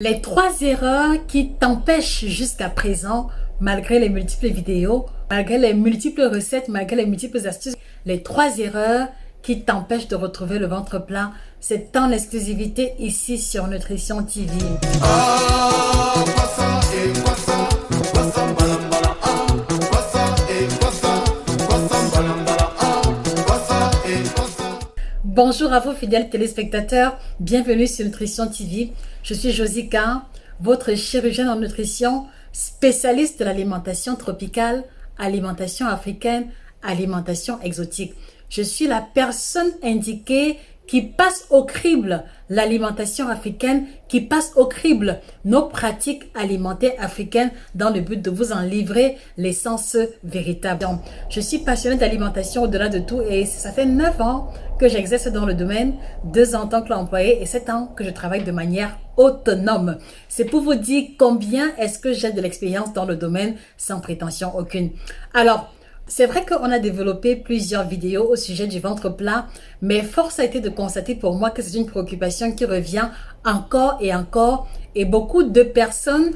Les trois erreurs qui t'empêchent jusqu'à présent, malgré les multiples vidéos, malgré les multiples recettes, malgré les multiples astuces, les trois erreurs qui t'empêchent de retrouver le ventre plat, c'est en exclusivité ici sur Nutrition TV. Bonjour à vous fidèles téléspectateurs, bienvenue sur Nutrition TV. Je suis Josica, votre chirurgienne en nutrition, spécialiste de l'alimentation tropicale, alimentation africaine, alimentation exotique. Je suis la personne indiquée qui passe au crible l'alimentation africaine, qui passe au crible nos pratiques alimentaires africaines dans le but de vous en livrer l'essence véritable. Je suis passionnée d'alimentation au-delà de tout et ça fait 9 ans que j'exerce dans le domaine, 2 ans en tant qu'employé et 7 ans que je travaille de manière autonome. C'est pour vous dire combien est-ce que j'ai de l'expérience dans le domaine sans prétention aucune. Alors, c'est vrai qu'on a développé plusieurs vidéos au sujet du ventre plat, mais force a été de constater pour moi que c'est une préoccupation qui revient encore et beaucoup de personnes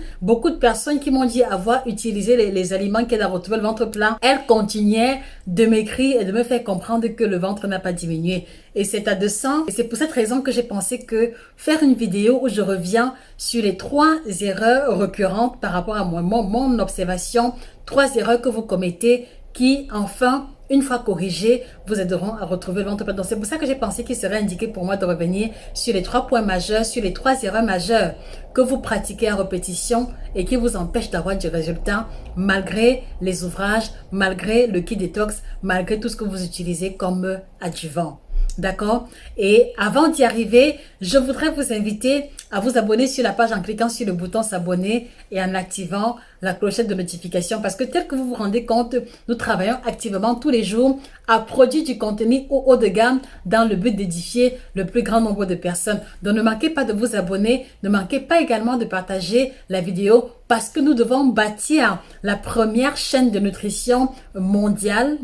qui m'ont dit avoir utilisé les aliments qui aident à retrouver le ventre plat, elles continuaient de m'écrire et de me faire comprendre que le ventre n'a pas diminué. Et c'est à 200. Et c'est pour cette raison que j'ai pensé que faire une vidéo où je reviens sur les 3 erreurs récurrentes par rapport à mon observation, 3 erreurs que vous commettez qui, enfin, une fois corrigées, vous aideront à retrouver le ventre plat. Donc, c'est pour ça que j'ai pensé qu'il serait indiqué pour moi de revenir sur les 3 points majeurs, sur les 3 erreurs majeures que vous pratiquez à répétition et qui vous empêchent d'avoir du résultat malgré les ouvrages, malgré le kit détox, malgré tout ce que vous utilisez comme adjuvant. D'accord? Et avant d'y arriver, je voudrais vous inviter à vous abonner sur la page en cliquant sur le bouton s'abonner et en activant la clochette de notification parce que tel que vous vous rendez compte, nous travaillons activement tous les jours à produire du contenu au haut de gamme dans le but d'édifier le plus grand nombre de personnes. Donc ne manquez pas de vous abonner, ne manquez pas également de partager la vidéo parce que nous devons bâtir la première chaîne de nutrition mondiale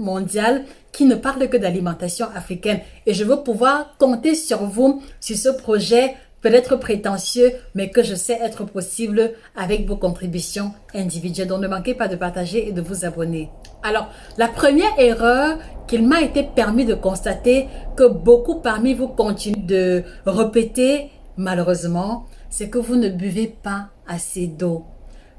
qui ne parle que d'alimentation africaine. Et je veux pouvoir compter sur vous, sur ce projet peut-être prétentieux, mais que je sais être possible avec vos contributions individuelles. Donc ne manquez pas de partager et de vous abonner. Alors, la première erreur qu'il m'a été permis de constater que beaucoup parmi vous continuent de répéter, malheureusement, c'est que vous ne buvez pas assez d'eau.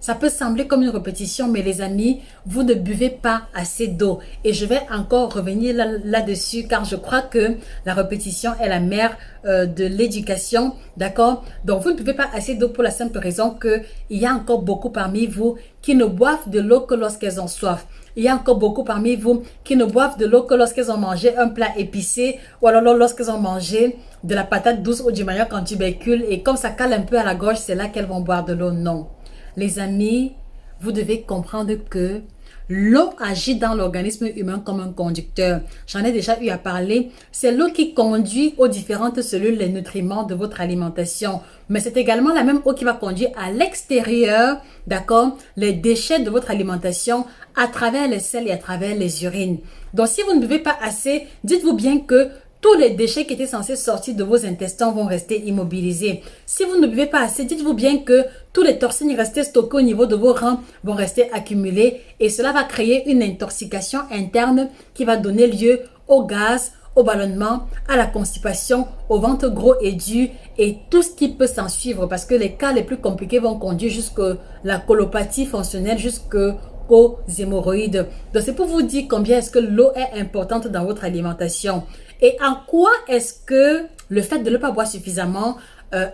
Ça peut sembler comme une répétition, mais les amis, vous ne buvez pas assez d'eau. Et je vais encore revenir là-dessus, car je crois que la répétition est la mère de l'éducation, d'accord? Donc, vous ne buvez pas assez d'eau pour la simple raison qu'il y a encore beaucoup parmi vous qui ne boivent de l'eau que lorsqu'elles ont soif. Il y a encore beaucoup parmi vous qui ne boivent de l'eau que lorsqu'elles ont mangé un plat épicé ou alors lorsqu'elles ont mangé de la patate douce ou du manioc en tubercule. Et comme ça cale un peu à la gorge, c'est là qu'elles vont boire de l'eau. Non. Les amis, vous devez comprendre que l'eau agit dans l'organisme humain comme un conducteur. J'en ai déjà eu à parler. C'est l'eau qui conduit aux différentes cellules les nutriments de votre alimentation. Mais c'est également la même eau qui va conduire à l'extérieur, d'accord, les déchets de votre alimentation à travers les selles et à travers les urines. Donc, si vous ne buvez pas assez, dites-vous bien que tous les déchets qui étaient censés sortir de vos intestins vont rester immobilisés. Si vous ne buvez pas assez, dites-vous bien que tous les toxines restées stockées au niveau de vos reins vont rester accumulées et cela va créer une intoxication interne qui va donner lieu au gaz, au ballonnement, à la constipation, au ventre gros et dur et tout ce qui peut s'en suivre parce que les cas les plus compliqués vont conduire jusqu'à la colopathie fonctionnelle, jusqu'aux hémorroïdes. Donc c'est pour vous dire combien est-ce que l'eau est importante dans votre alimentation. Et en quoi est-ce que le fait de ne pas boire suffisamment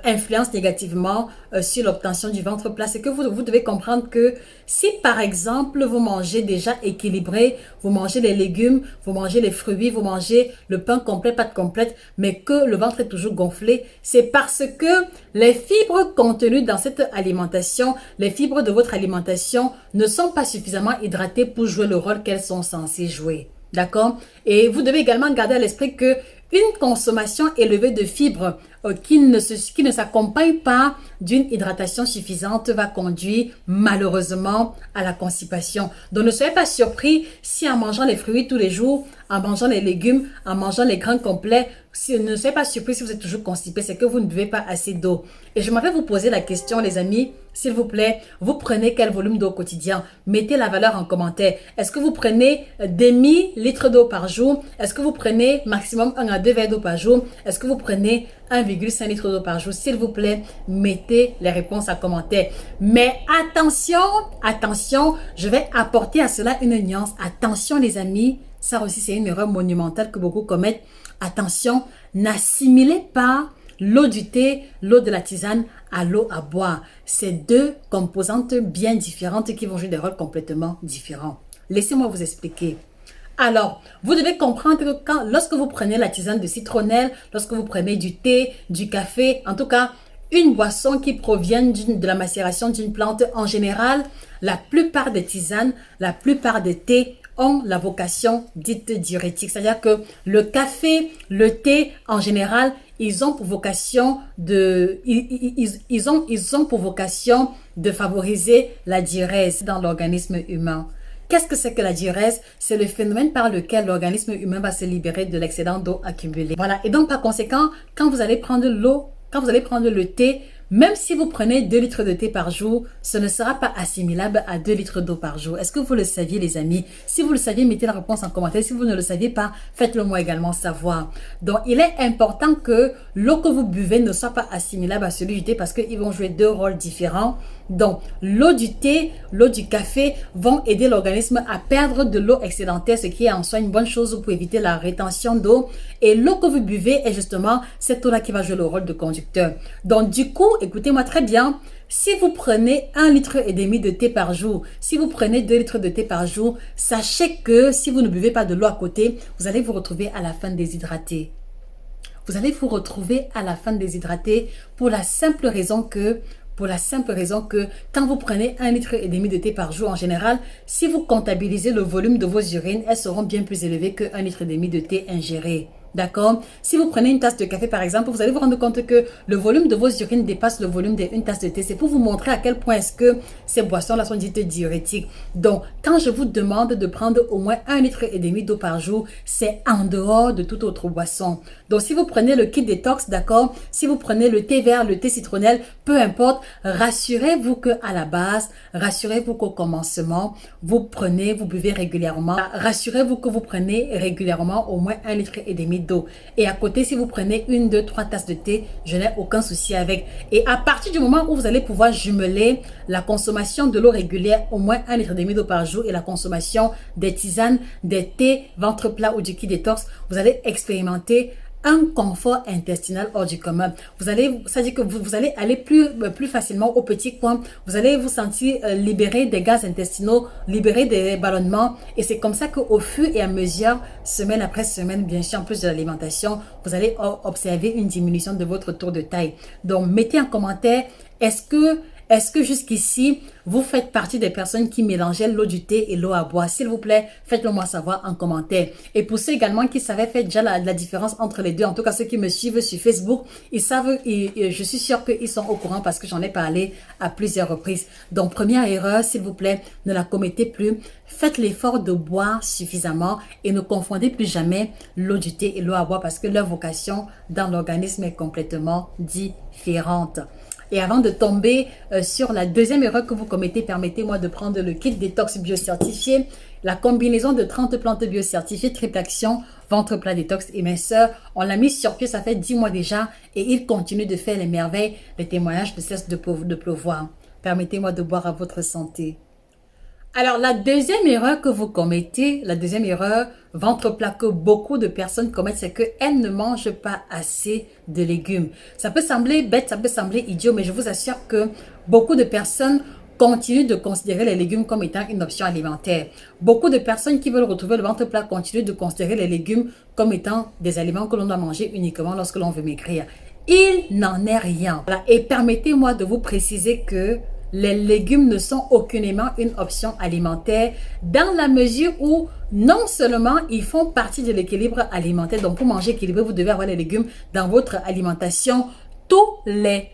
influence négativement sur l'obtention du ventre plat? C'est que vous devez comprendre que si par exemple vous mangez déjà équilibré, vous mangez les légumes, vous mangez les fruits, vous mangez le pain complet, pâte complète, mais que le ventre est toujours gonflé, c'est parce que les fibres contenues dans cette alimentation, les fibres de votre alimentation ne sont pas suffisamment hydratées pour jouer le rôle qu'elles sont censées jouer. D'accord? Et vous devez également garder à l'esprit que une consommation élevée de fibres qui ne s'accompagne pas d'une hydratation suffisante va conduire malheureusement à la constipation. Donc ne soyez pas surpris si en mangeant les fruits tous les jours, en mangeant les légumes, en mangeant les grains complets, ne soyez pas surpris si vous êtes toujours constipé, c'est que vous ne buvez pas assez d'eau. Et je m'avais vous poser la question les amis, s'il vous plaît, vous prenez quel volume d'eau au quotidien? Mettez la valeur en commentaire. Est-ce que vous prenez demi-litre d'eau par jour? Est-ce que vous prenez maximum 1 à 2 verres d'eau par jour? Est-ce que vous prenez 1,5 litre d'eau par jour? S'il vous plaît, mettez les réponses en commentaire. Mais attention, attention, je vais apporter à cela une nuance. Attention les amis, ça aussi c'est une erreur monumentale que beaucoup commettent. Attention, n'assimilez pas l'eau du thé, l'eau de la tisane à l'eau à boire. C'est deux composantes bien différentes qui vont jouer des rôles complètement différents. Laissez-moi vous expliquer. Alors, vous devez comprendre que lorsque vous prenez la tisane de citronnelle, lorsque vous prenez du thé, du café, en tout cas, une boisson qui provient de la macération d'une plante en général, la plupart des tisanes, la plupart des thés ont la vocation dite diurétique. C'est-à-dire que le café, le thé en général, ils ont pour vocation de favoriser la diurèse dans l'organisme humain. Qu'est-ce que c'est que la diurèse? C'est le phénomène par lequel l'organisme humain va se libérer de l'excédent d'eau accumulé. Voilà. Et donc, par conséquent, quand vous allez prendre l'eau, quand vous allez prendre le thé, même si vous prenez 2 litres de thé par jour, ce ne sera pas assimilable à 2 litres d'eau par jour. Est-ce que vous le saviez les amis? Si vous le saviez, mettez la réponse en commentaire. Si vous ne le saviez pas, faites-le moi également savoir. Donc, il est important que l'eau que vous buvez ne soit pas assimilable à celui du thé parce qu'ils vont jouer deux rôles différents. Donc, l'eau du thé, l'eau du café vont aider l'organisme à perdre de l'eau excédentaire, ce qui est en soi une bonne chose pour éviter la rétention d'eau. Et l'eau que vous buvez est justement cette eau-là qui va jouer le rôle de conducteur. Donc, du coup, écoutez-moi très bien, si vous prenez 1,5 litre de thé par jour, si vous prenez 2 litres de thé par jour, sachez que si vous ne buvez pas de l'eau à côté, vous allez vous retrouver à la fin déshydraté. Vous allez vous retrouver à la fin déshydraté pour la simple raison que quand vous prenez 1,5 litre de thé par jour en général, si vous comptabilisez le volume de vos urines, elles seront bien plus élevées que 1,5 litre de thé ingéré. D'accord? Si vous prenez une tasse de café par exemple, vous allez vous rendre compte que le volume de vos urines dépasse le volume d'une tasse de thé. C'est pour vous montrer à quel point est-ce que ces boissons-là sont dites diurétiques. Donc, quand je vous demande de prendre au moins 1,5 litre d'eau par jour, c'est en dehors de toute autre boisson. Donc, si vous prenez le kit détox, d'accord? Si vous prenez le thé vert, le thé citronnelle, peu importe, rassurez-vous qu'à la base, rassurez-vous qu'au commencement, vous buvez régulièrement. Rassurez-vous que vous prenez régulièrement au moins 1,5 litre d'eau. Et à côté, si vous prenez 1, 2, 3 tasses de thé, je n'ai aucun souci avec. Et à partir du moment où vous allez pouvoir jumeler la consommation de l'eau régulière, au moins 1,5 litre d'eau par jour, et la consommation des tisanes, des thés, ventre plat ou du kit détox, vous allez expérimenter un confort intestinal hors du commun. C'est-à-dire que vous allez aller plus facilement au petit coin. Vous allez vous sentir libéré des gaz intestinaux, libéré des ballonnements. Et c'est comme ça qu'au fur et à mesure, semaine après semaine, bien sûr, en plus de l'alimentation, vous allez observer une diminution de votre tour de taille. Donc, mettez en commentaire, est-ce que jusqu'ici, vous faites partie des personnes qui mélangeaient l'eau du thé et l'eau à boire? S'il vous plaît, faites-le moi savoir en commentaire. Et pour ceux également qui savaient faire déjà la différence entre les deux, en tout cas ceux qui me suivent sur Facebook, ils savent, et je suis sûre qu'ils sont au courant parce que j'en ai parlé à plusieurs reprises. Donc, première erreur, s'il vous plaît, ne la commettez plus. Faites l'effort de boire suffisamment et ne confondez plus jamais l'eau du thé et l'eau à boire parce que leur vocation dans l'organisme est complètement différente. Et avant de tomber sur la deuxième erreur que vous commettez, permettez-moi de prendre le kit détox biocertifié, la combinaison de 30 plantes biocertifiées, triple action, ventre plat détox et minceur. On l'a mis sur pied, ça fait 10 mois déjà et il continue de faire les merveilles. Les témoignages ne cessent de pleuvoir. Permettez-moi de boire à votre santé. Alors, la deuxième erreur que vous commettez, la deuxième erreur, ventre plat que beaucoup de personnes commettent, c'est qu'elles ne mangent pas assez de légumes. Ça peut sembler bête, ça peut sembler idiot, mais je vous assure que beaucoup de personnes continuent de considérer les légumes comme étant une option alimentaire. Beaucoup de personnes qui veulent retrouver le ventre plat continuent de considérer les légumes comme étant des aliments que l'on doit manger uniquement lorsque l'on veut maigrir. Il n'en est rien. Voilà. Et permettez-moi de vous préciser que les légumes ne sont aucunement une option alimentaire dans la mesure où non seulement ils font partie de l'équilibre alimentaire, donc pour manger équilibré, vous devez avoir les légumes dans votre alimentation tous les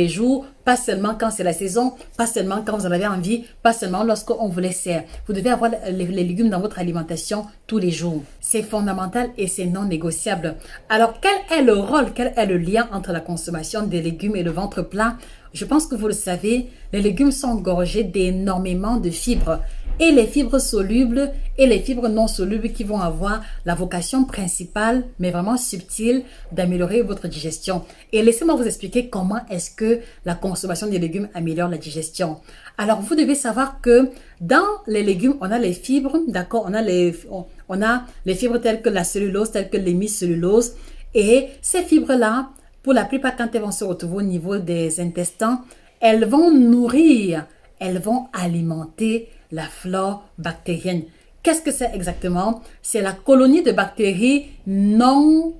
jours, pas seulement quand c'est la saison, pas seulement quand vous en avez envie, pas seulement lorsqu'on vous les sert. Vous devez avoir les légumes dans votre alimentation tous les jours. C'est fondamental et c'est non négociable. Alors, quel est le rôle, quel est le lien entre la consommation des légumes et le ventre plat? Je pense que vous le savez, les légumes sont gorgés d'énormément de fibres. Et les fibres solubles et les fibres non solubles qui vont avoir la vocation principale, mais vraiment subtile, d'améliorer votre digestion. Et laissez-moi vous expliquer comment est-ce que la consommation des légumes améliore la digestion. Alors, vous devez savoir que dans les légumes, on a les fibres, d'accord? On a les fibres telles que la cellulose, telles que l'hémicellulose. Et ces fibres-là, pour la plupart, quand elles vont se retrouver au niveau des intestins, elles vont nourrir, elles vont alimenter la flore bactérienne. Qu'est-ce que c'est exactement? C'est la colonie de bactéries non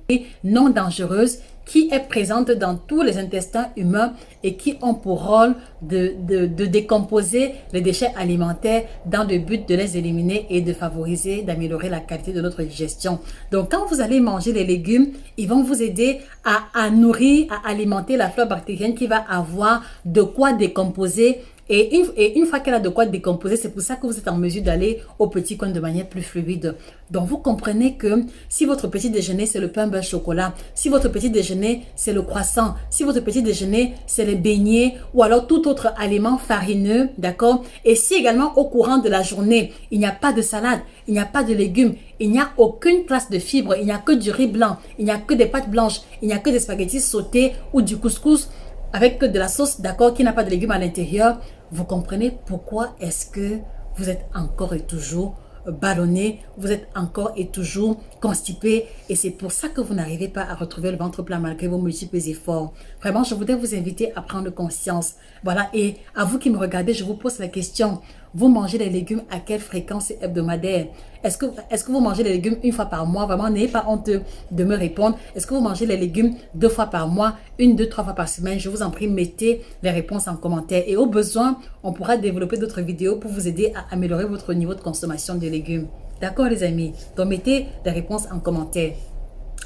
dangereuses qui est présente dans tous les intestins humains et qui ont pour rôle de décomposer les déchets alimentaires dans le but de les éliminer et de favoriser, d'améliorer la qualité de notre digestion. Donc, quand vous allez manger les légumes, ils vont vous aider à nourrir, à alimenter la flore bactérienne qui va avoir de quoi décomposer. Et une fois qu'elle a de quoi décomposer, c'est pour ça que vous êtes en mesure d'aller au petit coin de manière plus fluide. Donc, vous comprenez que si votre petit déjeuner, c'est le pain beurre chocolat, si votre petit déjeuner, c'est le croissant, si votre petit déjeuner, c'est les beignets ou alors tout autre aliment farineux, d'accord? Et si également au courant de la journée, il n'y a pas de salade, il n'y a pas de légumes, il n'y a aucune classe de fibres, il n'y a que du riz blanc, il n'y a que des pâtes blanches, il n'y a que des spaghettis sautés ou du couscous avec de la sauce, d'accord, qui n'a pas de légumes à l'intérieur, vous comprenez pourquoi est-ce que vous êtes encore et toujours ballonné, vous êtes encore et toujours constipé et c'est pour ça que vous n'arrivez pas à retrouver le ventre plat malgré vos multiples efforts. Vraiment, je voudrais vous inviter à prendre conscience. Voilà, et à vous qui me regardez, je vous pose la question. Vous mangez les légumes à quelle fréquence hebdomadaire? Est-ce que vous mangez les légumes une fois par mois? Vraiment, n'ayez pas honte de me répondre. Est-ce que vous mangez les légumes 2 fois par mois, 1, 2, 3 fois par semaine? Je vous en prie, mettez les réponses en commentaire. Et au besoin, on pourra développer d'autres vidéos pour vous aider à améliorer votre niveau de consommation de légumes. D'accord, les amis? Donc, mettez les réponses en commentaire.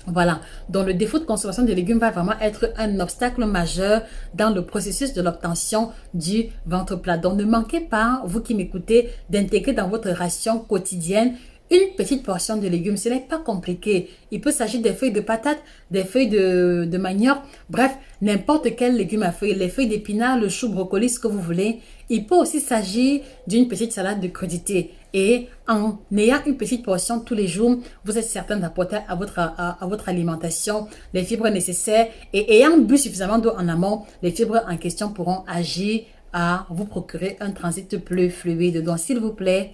Voilà, donc le défaut de consommation de légumes va vraiment être un obstacle majeur dans le processus de l'obtention du ventre plat. Donc ne manquez pas, vous qui m'écoutez, d'intégrer dans votre ration quotidienne une petite portion de légumes. Ce n'est pas compliqué. Il peut s'agir des feuilles de patates, des feuilles de manioc, bref, n'importe quel légume à feuilles, les feuilles d'épinards, le chou, brocoli, ce que vous voulez. Il peut aussi s'agir d'une petite salade de crudités. Et en ayant une petite portion tous les jours, vous êtes certain d'apporter à votre alimentation les fibres nécessaires. Et ayant bu suffisamment d'eau en amont, les fibres en question pourront agir à vous procurer un transit plus fluide. Donc, s'il vous plaît,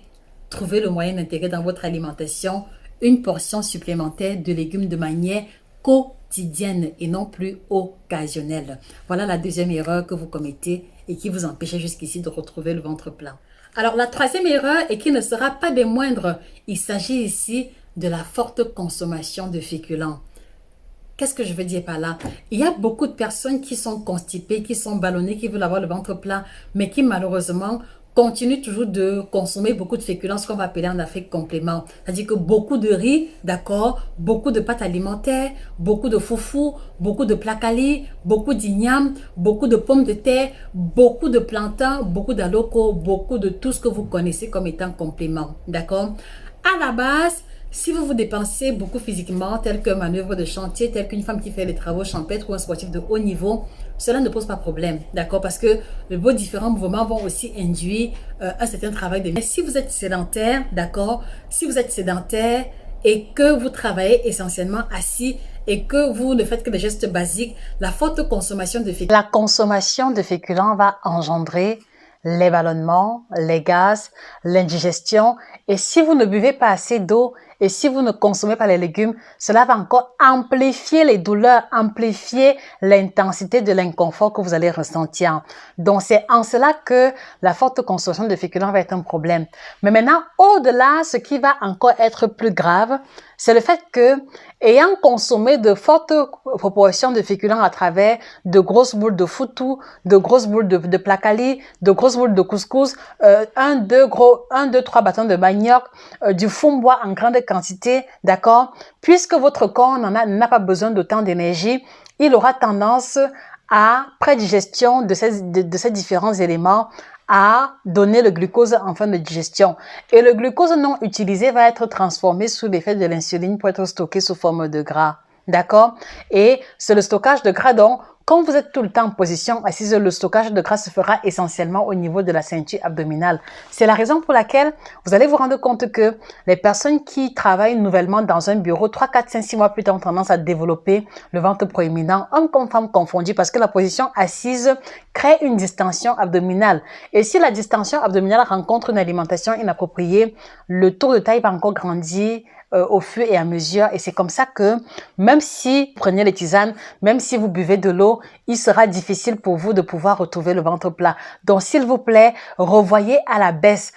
trouvez le moyen d'intégrer dans votre alimentation une portion supplémentaire de légumes de manière quotidienne et non plus occasionnelle. Voilà la deuxième erreur que vous commettez et qui vous empêchait jusqu'ici de retrouver le ventre plein. Alors, la troisième erreur, et qui ne sera pas des moindres, il s'agit ici de la forte consommation de féculents. Qu'est-ce que je veux dire par là? Il y a beaucoup de personnes qui sont constipées, qui sont ballonnées, qui veulent avoir le ventre plat, mais qui malheureusement continuent toujours de consommer beaucoup de féculents, ce qu'on va appeler en Afrique complément. C'est-à-dire que beaucoup de riz, d'accord, beaucoup de pâtes alimentaires, beaucoup de foufou, beaucoup de placali, beaucoup d'igname, beaucoup de pommes de terre, beaucoup de plantains, beaucoup d'aloko, beaucoup de tout ce que vous connaissez comme étant complément, d'accord? À la base, si vous vous dépensez beaucoup physiquement, tel qu'un manœuvre de chantier, tel qu'une femme qui fait les travaux champêtres ou un sportif de haut niveau, cela ne pose pas problème, d'accord? Parce que vos différents mouvements vont aussi induire un certain travail de... Mais si vous êtes sédentaire, d'accord? Si vous êtes sédentaire et que vous travaillez essentiellement assis et que vous ne faites que des gestes basiques, la forte consommation de féculents... La consommation de féculents va engendrer les ballonnements, les gaz, l'indigestion. Et si vous ne buvez pas assez d'eau Et si vous ne consommez pas les légumes, cela va encore amplifier les douleurs, amplifier l'intensité de l'inconfort que vous allez ressentir. Donc, c'est en cela que la forte consommation de féculents va être un problème. Mais maintenant, au-delà, ce qui va encore être plus grave, c'est le fait que, ayant consommé de fortes proportions de féculents à travers de grosses boules de foutou, de grosses boules de placali, de grosses boules de couscous, 3 bâtons de manioc, du fumbois en grande quantité, d'accord? Puisque votre corps n'a pas besoin d'autant d'énergie, il aura tendance à prédigestion de ces différents éléments, à donner le glucose en fin de digestion. Et le glucose non utilisé va être transformé sous l'effet de l'insuline pour être stocké sous forme de gras. D'accord? Et c'est le stockage de gras donc, quand vous êtes tout le temps en position assise, le stockage de gras se fera essentiellement au niveau de la ceinture abdominale. C'est la raison pour laquelle vous allez vous rendre compte que les personnes qui travaillent nouvellement dans un bureau, 3, 4, 5, 6 mois plus tard, ont tendance à développer le ventre proéminent, homme comme femme confondu, parce que la position assise crée une distension abdominale. Et si la distension abdominale rencontre une alimentation inappropriée, le tour de taille va encore grandir au fur et à mesure. Et c'est comme ça que même si vous prenez les tisanes, même si vous buvez de l'eau, il sera difficile pour vous de pouvoir retrouver le ventre plat. Donc, s'il vous plaît, revoyez à la baisse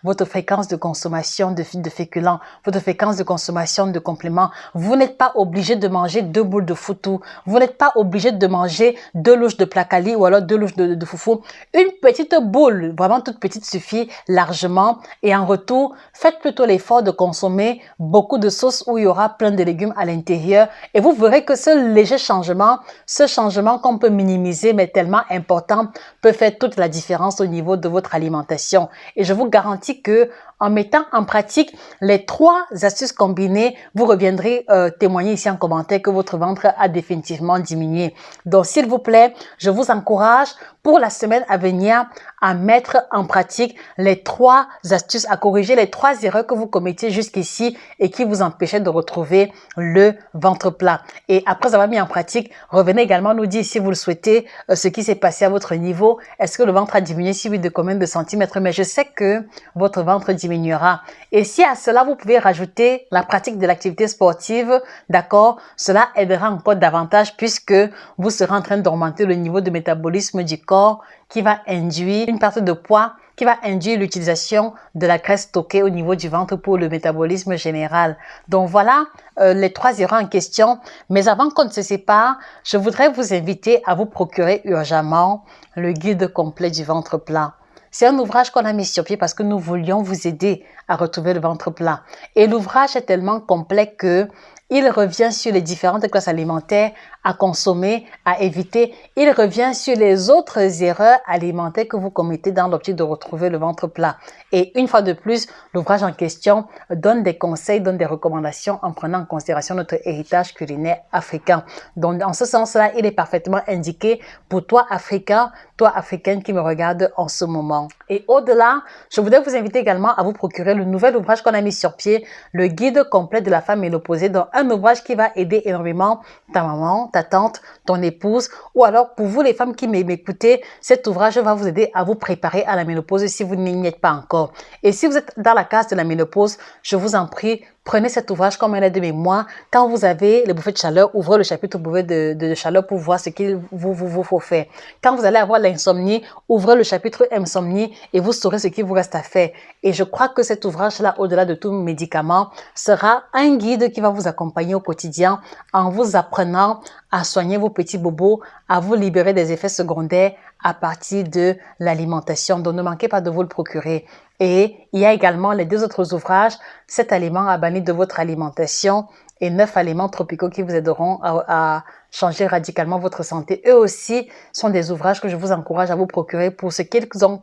votre fréquence de consommation de féculents, votre fréquence de consommation de compléments. Vous n'êtes pas obligé de manger 2 boules de foutou. Vous n'êtes pas obligé de manger 2 louches de placali ou alors 2 louches de foufou. Une petite boule, vraiment toute petite, suffit largement. Et en retour, faites plutôt l'effort de consommer beaucoup de sauces où il y aura plein de légumes à l'intérieur et vous verrez que ce léger changement, qu'on peut minimiser mais tellement important, peut faire toute la différence au niveau de votre alimentation. Et je vous garantis que en mettant en pratique les 3 astuces combinées, vous reviendrez témoigner ici en commentaire que votre ventre a définitivement diminué. Donc, s'il vous plaît, je vous encourage pour la semaine à venir à mettre en pratique les 3 astuces, à corriger les 3 erreurs que vous commettiez jusqu'ici et qui vous empêchaient de retrouver le ventre plat. Et après avoir mis en pratique, revenez également nous dire si vous le souhaitez, ce qui s'est passé à votre niveau. Est-ce que le ventre a diminué? Si oui, de combien de centimètres? Mais je sais que votre ventre diminuera. Et si à cela, vous pouvez rajouter la pratique de l'activité sportive, d'accord, cela aidera encore davantage puisque vous serez en train d'augmenter le niveau de métabolisme du corps qui va induire une perte de poids, qui va induire l'utilisation de la graisse stockée au niveau du ventre pour le métabolisme général. Donc voilà les 3 erreurs en question. Mais avant qu'on ne se sépare, je voudrais vous inviter à vous procurer urgemment le guide complet du ventre plat. C'est un ouvrage qu'on a mis sur pied parce que nous voulions vous aider à retrouver le ventre plat. Et l'ouvrage est tellement complet que il revient sur les différentes classes alimentaires à consommer, à éviter. Il revient sur les autres erreurs alimentaires que vous commettez dans l'optique de retrouver le ventre plat. Et une fois de plus, l'ouvrage en question donne des conseils, donne des recommandations en prenant en considération notre héritage culinaire africain. Donc, en ce sens-là, il est parfaitement indiqué pour toi, Africain, toi, Africaine qui me regarde en ce moment. Et au-delà, je voudrais vous inviter également à vous procurer le nouvel ouvrage qu'on a mis sur pied, le guide complet de la femme ménopausée, donc un ouvrage qui va aider énormément ta maman, ta tante, ton épouse, ou alors pour vous les femmes qui m'écoutez, cet ouvrage va vous aider à vous préparer à la ménopause si vous n'y êtes pas encore. Et si vous êtes dans la case de la ménopause, je vous en prie, prenez cet ouvrage comme un aide de mémoire. Quand vous avez les bouffées de chaleur, ouvrez le chapitre bouffées de chaleur pour voir ce qu'il vous faut faire. Quand vous allez avoir l'insomnie, ouvrez le chapitre insomnie et vous saurez ce qu'il vous reste à faire. Et je crois que cet ouvrage-là, au-delà de tout médicament, sera un guide qui va vous accompagner au quotidien en vous apprenant à soigner vos petits bobos, à vous libérer des effets secondaires à partir de l'alimentation. Donc, ne manquez pas de vous le procurer. Et il y a également les 2 autres ouvrages, 7 aliments à bannir de votre alimentation et 9 aliments tropicaux qui vous aideront à changer radicalement votre santé. Eux aussi sont des ouvrages que je vous encourage à vous procurer pour ce qu'ils ont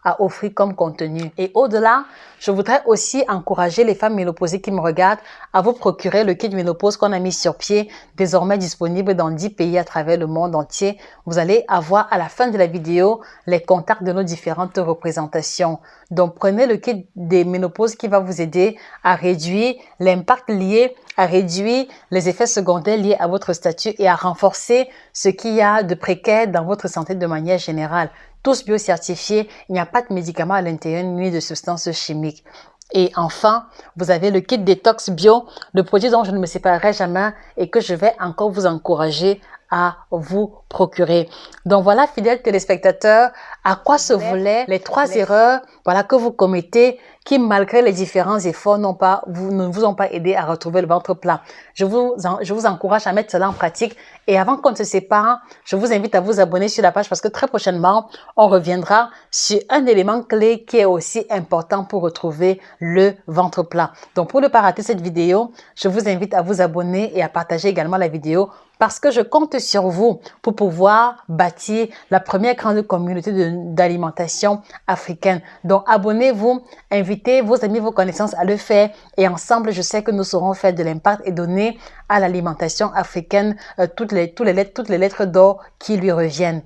à offrir comme contenu. Et au-delà, je voudrais aussi encourager les femmes ménopausées qui me regardent à vous procurer le kit ménopause qu'on a mis sur pied, désormais disponible dans 10 pays à travers le monde entier. Vous allez avoir à la fin de la vidéo les contacts de nos différentes représentations. Donc, prenez le kit des ménopauses qui va vous aider à réduire l'impact lié, à réduire les effets secondaires liés à votre statut et à renforcer ce qu'il y a de précaire dans votre santé de manière générale. Tous biocertifiés, il n'y a pas de médicaments à l'intérieur ni de substances chimiques. Et enfin, vous avez le kit détox bio, le produit dont je ne me séparerai jamais et que je vais encore vous encourager à vous procurer. Donc voilà, fidèles téléspectateurs, à quoi se volaient les 3 erreurs que vous commettez qui, malgré les différents efforts, ne vous ont pas aidé à retrouver le ventre plat. Je vous encourage à mettre cela en pratique. Et avant qu'on ne se sépare, je vous invite à vous abonner sur la page parce que très prochainement, on reviendra sur un élément clé qui est aussi important pour retrouver le ventre plat. Donc, pour ne pas rater cette vidéo, je vous invite à vous abonner et à partager également la vidéo parce que je compte sur vous pour pouvoir bâtir la première grande communauté d'alimentation africaine. Donc, abonnez-vous, invitez vos amis, vos connaissances à le faire et ensemble, je sais que nous saurons faire de l'impact et donner à l'alimentation africaine toutes les lettres d'or qui lui reviennent.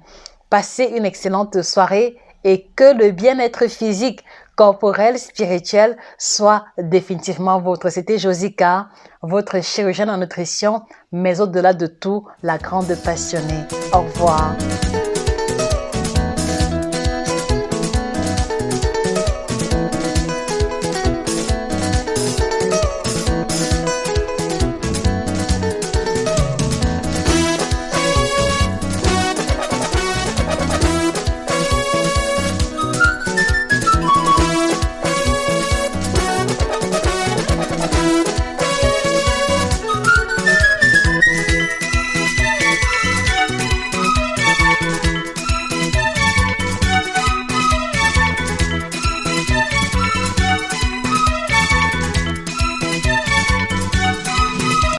Passez une excellente soirée et que le bien-être physique, corporel, spirituel soit définitivement vôtre. C'était Josie Carr, votre chirurgienne en nutrition, mais au-delà de tout, la grande passionnée. Au revoir.